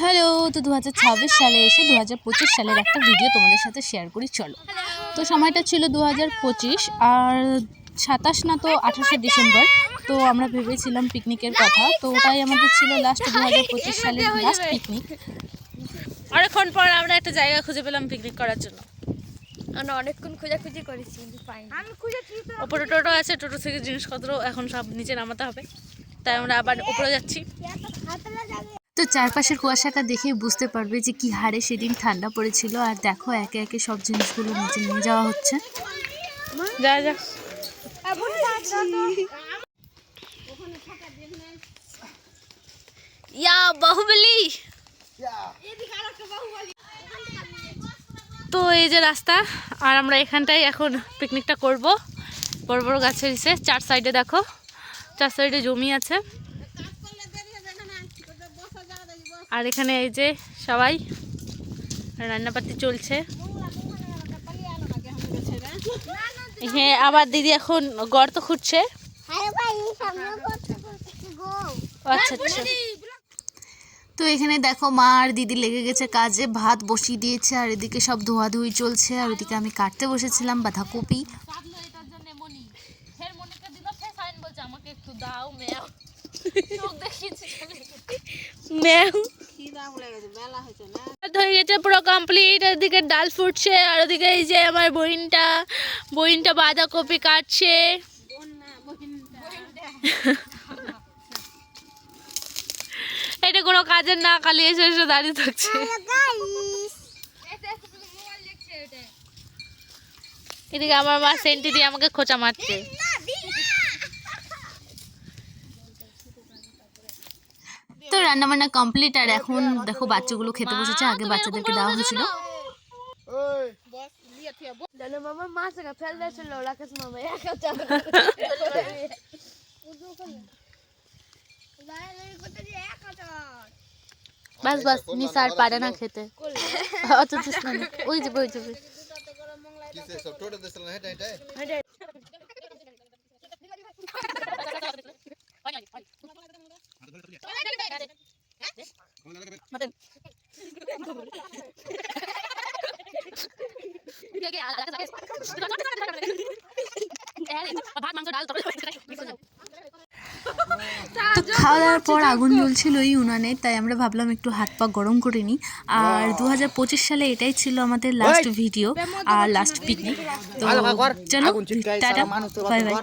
Hello, তো 2026 সালে এসে 2025 সালের একটা ভিডিও তোমাদের সাথে শেয়ার করি চলো। তো সময়টা ছিল 2025 আর 27 না তো 28শে ডিসেম্বর। তো আমরা ভেবেছিলাম পিকনিকের কথা, তো ওটাই আমাদের ছিল লাস্ট 2025 সালের লাস্ট পিকনিক। অনেকক্ষণ পর আমরা একটা জায়গা খুঁজে পেলাম পিকনিক করার জন্য। আমরা অনেকক্ষণ খোঁজাখুঁজি করেছি কিন্তু পাইনি। ওপরে টোটো আছে, টোটো থেকে জিনিসপত্র এখন সব নিচে নামাতে হবে, তাই আমরা আবার উপরে যাচ্ছি। তো চারপাশের কুয়াশাটা দেখেই বুঝতে পারবে যে কি হারে সেদিন ঠান্ডা পড়েছিল। আর দেখো একে একে সব জিনিসগুলো নিচে নিয়ে যাওয়া হচ্ছে। যা যা ইয়া বাহুবলী। তো এই যে রাস্তা, আর আমরা এখানটাই এখন পিকনিকটা করব। বড় বড় গাছের নিচে চার সাইডে দেখো, চার সাইডে জমি আছে। আর এখানে এই যে সবাই রান্নাবাতি চলছে। হ্যাঁ, আবার দিদি এখন গর্ত খুঁড়ছে। আচ্ছা আচ্ছা। তো এখানে দেখো মা আর দিদি লেগে গেছে কাজে, ভাত বসিয়ে দিয়েছে আর এদিকে সব ধোয়াধুয়ি চলছে। আর ওদিকে আমি কাটতে বসেছিলাম বাঁধাকপি। হয়ে গেছে পুরো কমপ্লিট। এদিকে ডাল ফুটছে আর ওদিকে এই যে আমার বইনটা বাঁধাকপি কাটছে। এটা কোনো কাজের না, খালি এসে এসে দাঁড়িয়ে থাকছে। এদিকে আমার মা সেন্টি দিয়ে আমাকে খোঁচা মারছে। তো রান্না বান্না কমপ্লিট আর এখন দেখো বাচ্চাগুলো খেতে বসেছে। আগে বাচ্চাদেরকে দেওয়া হয়েছিল। বাস বাস নিশা আর পারে না খেতে। ওই যাবে ওই যাবে। তো খাওয়া দাওয়ার পর আগুন জ্বলছিল এই উনানে, তাই আমরা ভাবলাম একটু হাত পা গরম করে নিই। আর 2025 সালে এটাই ছিল আমাদের লাস্ট ভিডিও আর লাস্ট পিকনিক। তো চলো টাটা, বাই বাই।